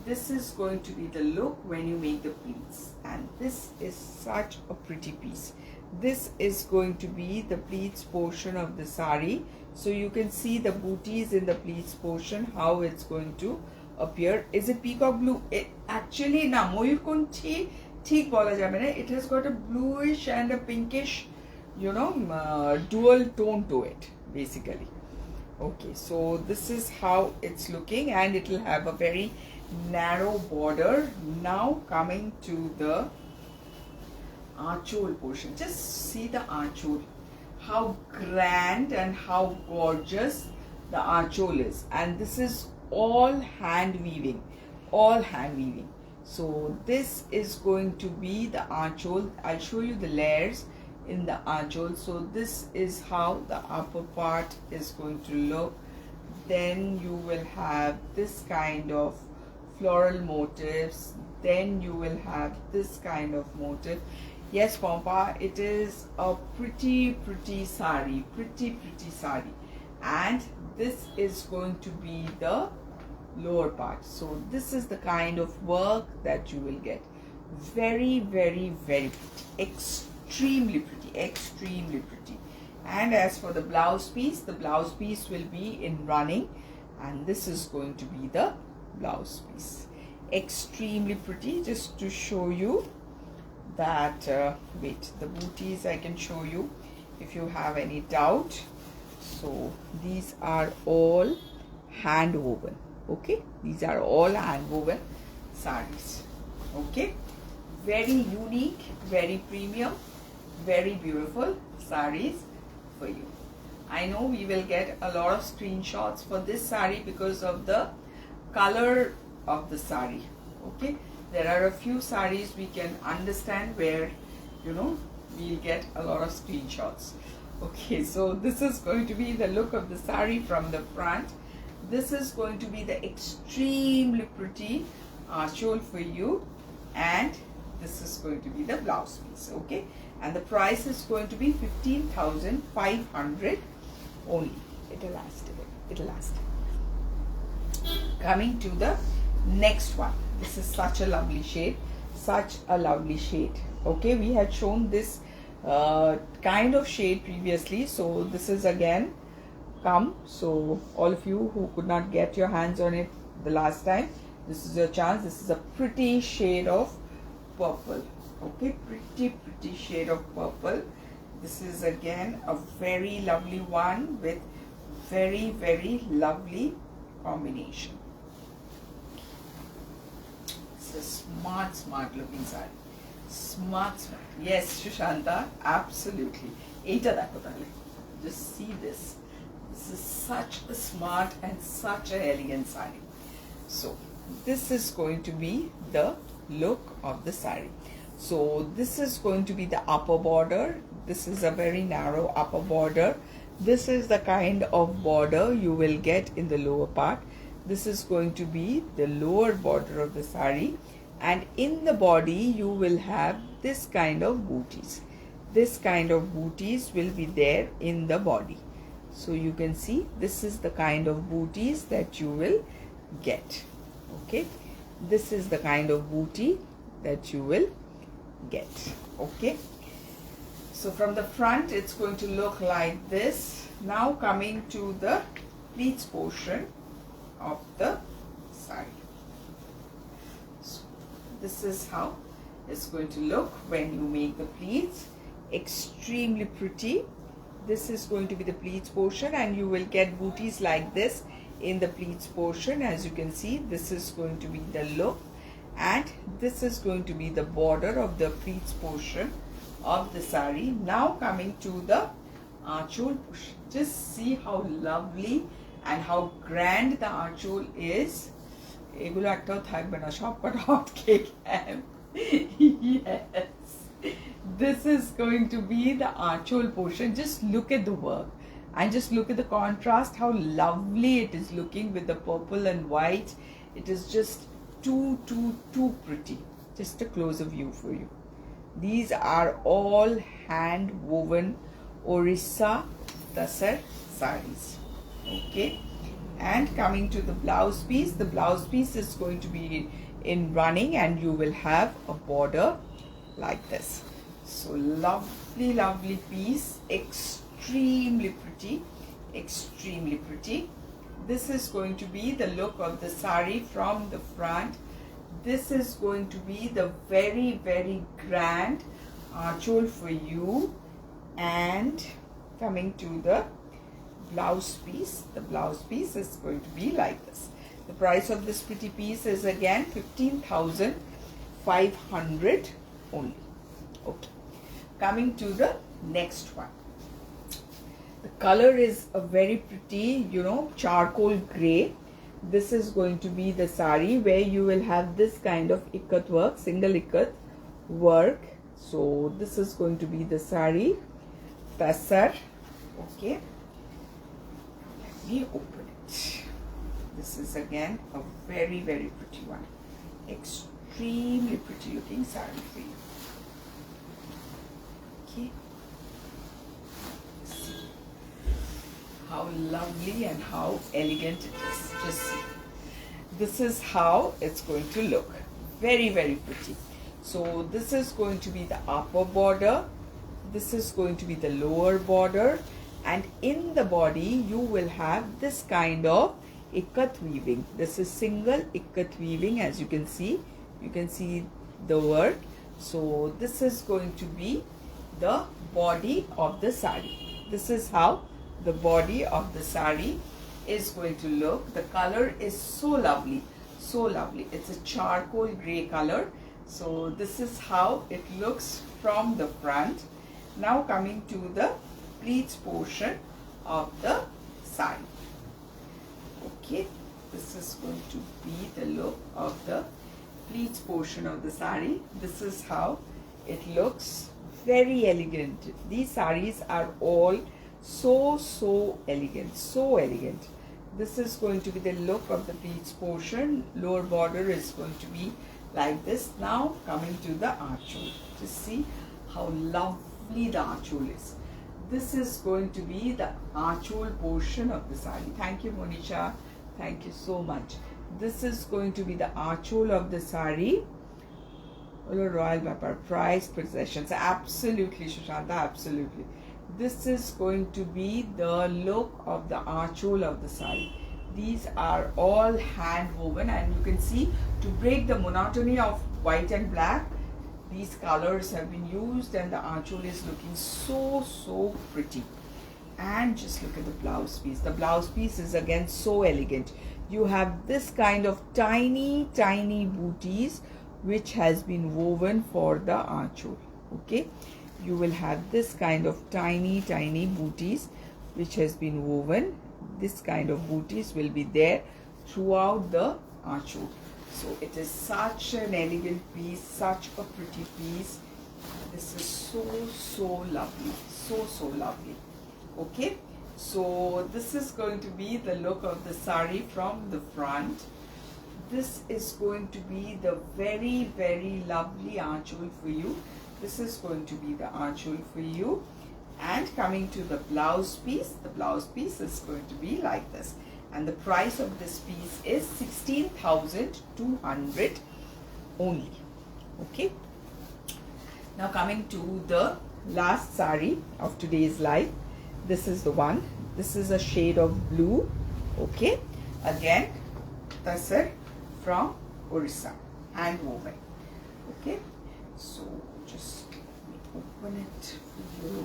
this is going to be the look when you make the pleats, and this is such a pretty piece. This is going to be the pleats portion of the sari. So you can see the booties in the pleats portion, how it's going to appear. Is it peacock blue? It actually na moyurkonchi thik bola jabe na. It has got a bluish and a pinkish, dual tone to it basically. Okay, so this is how it's looking, and it will have a very narrow border. Now coming to the archhole portion. Just see the archhole, how grand and how gorgeous the archhole is, and this is all hand weaving, So this is going to be the archhole. I'll show you the layers in the archhole. So this is how the upper part is going to look. Then you will have this kind of floral motifs. Then you will have this kind of motif. Yes, Pompa, it is a pretty sari, pretty sari, and this is going to be the lower part. So this is the kind of work that you will get. Very pretty, extremely pretty. And as for the blouse piece will be in running, and this is going to be the blouse piece. Extremely pretty. Just to show you that, wait, the booties I can show you if you have any doubt. So these are all hand woven. Okay, these are all hand woven sarees. Okay, very unique, very premium, very beautiful sarees for you. I know we will get a lot of screenshots for this saree because of the color of the saree. Okay, there are a few sarees we can understand where, you know, we'll get a lot of screenshots. Okay, so this is going to be the look of the saree from the front. This is going to be the extremely pretty shawl for you, and this is going to be the blouse piece. Okay, and the price is going to be 15,500 only. It'll last. Coming to the next one. This is such a lovely shade. Okay, we had shown this kind of shade previously, so this is again come. So all of you who could not get your hands on it the last time, this is your chance. This is a pretty shade of purple. Okay, pretty shade of purple. This is again a very lovely one with very lovely combination. It's a smart looking saree. Smart. Yes, Shushanta, absolutely. Just see this. This is such a smart and such an elegant saree. So this is going to be the look of the saree. So this is going to be the upper border. This is a very narrow upper border. This is the kind of border you will get in the lower part. This is going to be the lower border of the saree, and in the body you will have this kind of booties. This kind of booties will be there in the body. So you can see this is the kind of booties that you will get. Okay, this is the kind of booty that you will get. Okay, so from the front it's going to look like this. Now coming to the pleats portion of the saree. So this is how it's going to look when you make the pleats. Extremely pretty. This is going to be the pleats portion, and you will get booties like this in the pleats portion. As you can see, this is going to be the look, and this is going to be the border of the pleats portion of the saree. Now coming to the archole portion. Just see how lovely and how grand the archole is. Egulo ektaও থাকবে না, সবকটা আটকে গেল। Yes, this is going to be the archole portion. Just look at the work and just look at the contrast, how lovely it is looking with the purple and white. It is just too pretty. Just a closer view for you. These are all hand woven Orissa Tussar sarees. Okay, and coming to the blouse piece, the blouse piece is going to be in running, and you will have a border like this. So lovely piece, extremely pretty. This is going to be the look of the saree from the front. This is going to be the very grand archole for you. And coming to the blouse piece, the blouse piece is going to be like this. The price of this pretty piece is again 15,500 only. Okay, coming to the next one. The color is a very pretty, charcoal gray. This is going to be the saree where you will have this kind of ikat work, single ikat work. So this is going to be the saree Tussar. Okay, let me open it. This is again a very pretty one. Extremely pretty looking saree for you. Okay, see how lovely and how elegant it is. Just see. This is how it's going to look. Very pretty. So this is going to be the upper border. This is going to be the lower border, and in the body you will have this kind of ikat weaving. This is single ikat weaving. As you can see the work. So this is going to be the body of the saree. This is how the body of the saree is going to look. The color is so lovely, so lovely. It's a charcoal gray color. So this is how it looks from the front. Now coming to the pleats portion of the sari. Okay, this is going to be the look of the pleats portion of the sari. This is how it looks. Very elegant. These saris are all so elegant, so elegant. This is going to be the look of the pleats portion. Lower border is going to be like this. Now coming to the archole. Just see how lovely the archole is. This is going to be the archole portion of the sari. Thank you, Monisha. Thank you so much. This is going to be the archole of the sari. Royal Vapor, prized possessions. Absolutely, Shushanta, absolutely. This is going to be the look of the archole of the sari. These are all hand woven, and you can see, to break the monotony of white and black, these colors have been used, and the archole is looking so pretty. And just look at the blouse piece. The blouse piece is again so elegant. You have this kind of tiny booties which has been woven for the archole. Okay, you will have this kind of tiny booties which has been woven. This kind of booties will be there throughout the archole. So it is such an elegant piece, such a pretty piece. This is so lovely, so lovely. Okay, so this is going to be the look of the sari from the front. This is going to be the very lovely archole for you. This is going to be the archole for you. And coming to the blouse piece, the blouse piece is going to be like this. And the price of this piece is 16,200 only. Okay. Now coming to the last sari of today's live. This is the one. This is a shade of blue. Okay. Again, Tussar from Orissa, hand woven. Okay, so just let me open it for you.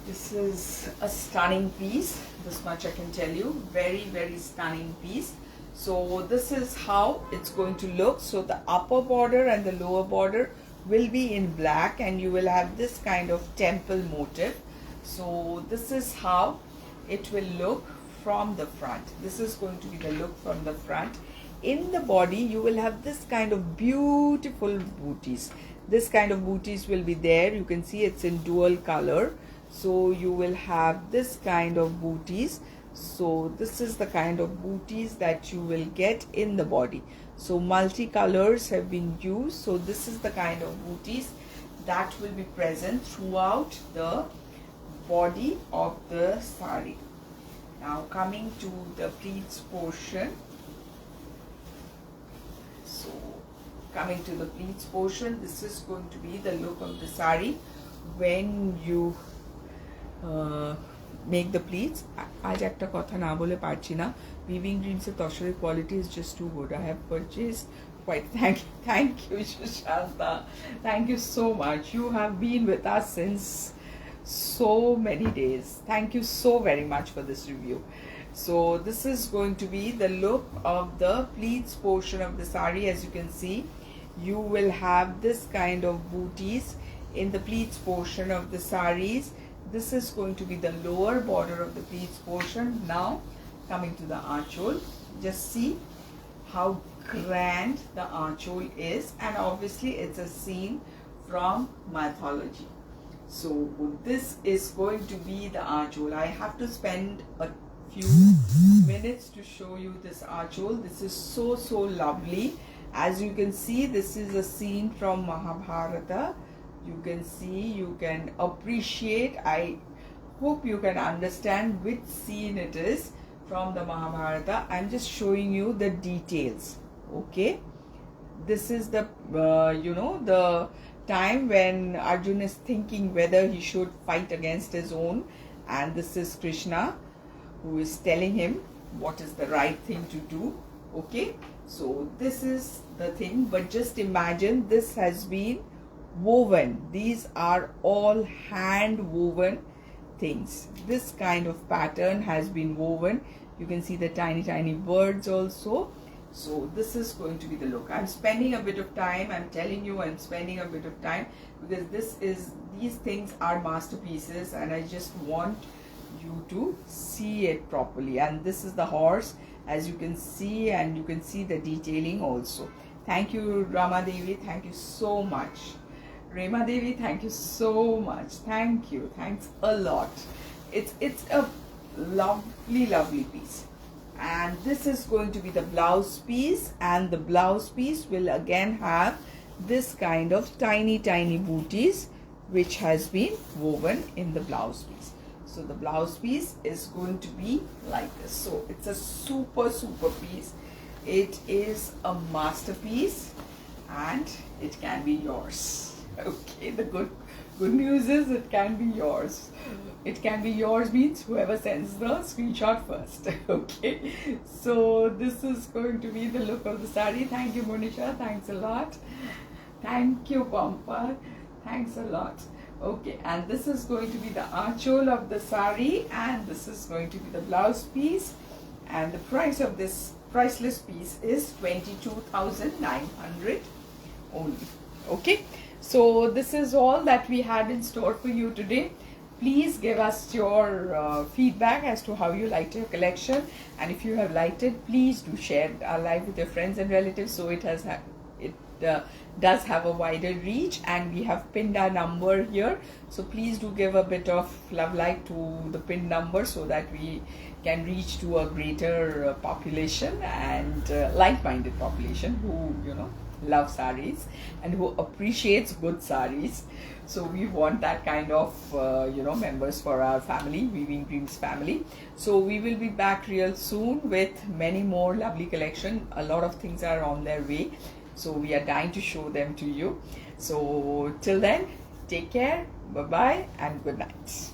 This is a stunning piece. This much I can tell you. Very stunning piece. So this is how it's going to look. So the upper border and the lower border will be in black, and you will have this kind of temple motif. So this is how it will look from the front. This is going to be the look from the front. In the body, you will have this kind of beautiful booties. This kind of booties will be there. You can see it's in dual color. So you will have this kind of booties. So this is the kind of booties that you will get in the body. So multicolors have been used. So this is the kind of booties that will be present throughout the body of the sari. Now coming to the pleats portion. So coming to the pleats portion, this is going to be the look of the sari when you make the pleats. Aaj ekta kotha na bole parchi na. Weaving Dreams of Tussar quality is just too good. I have purchased quite. Thank you, Shushanta. Thank you so much. You have been with us since so many days. Thank you so very much for this review. So this is going to be the look of the pleats portion of the sari. As you can see, you will have this kind of booties in the pleats portion of the saris. This is going to be the lower border of the pleats portion. Now coming to the archole, just see how grand the archole is, and obviously it's a scene from mythology. So this is going to be the archole. I have to spend a few minutes to show you this archole. This is so lovely. As you can see, this is a scene from Mahabharata. You can see, you can appreciate. I hope you can understand which scene it is from the Mahabharata. I'm just showing you the details. Okay, this is the the time when Arjuna is thinking whether he should fight against his own, and this is Krishna who is telling him what is the right thing to do. Okay, so this is the thing, but just imagine this has been woven. These are all hand woven things. This kind of pattern has been woven. You can see the tiny birds also. So this is going to be the look. I'm spending a bit of time, I'm telling you, I'm spending a bit of time, because these things are masterpieces, and I just want you to see it properly. And this is the horse, as you can see, and you can see the detailing also. Thank you, Rama Devi. Thank you so much. Rema Devi, thank you so much. Thank you. Thanks a lot. It's a lovely piece. And this is going to be the blouse piece, and the blouse piece will again have this kind of tiny booties which has been woven in the blouse piece. So the blouse piece is going to be like this. So it's a super piece. It is a masterpiece, and it can be yours. Okay, the good news is it can be yours. It can be yours means whoever sends the screenshot first. Okay, so this is going to be the look of the sari. Thank you, Monisha. Thanks a lot. Thank you, Pampa. Thanks a lot. Okay, and this is going to be the archol of the sari, and this is going to be the blouse piece, and the price of this priceless piece is 22,900 only. Okay, so this is all that we had in store for you today. Please give us your feedback as to how you liked your collection, and if you have liked it, please do share our live with your friends and relatives, so it does have a wider reach. And we have pinned our number here, so please do give a bit of love like to the pinned number, so that we can reach to a greater population, and like-minded population who love saris and who appreciates good saris. So we want that kind of members for our family, Weaving Dreams family. So we will be back real soon with many more lovely collection. A lot of things are on their way, so we are dying to show them to you. So till then, take care, bye bye, and good night.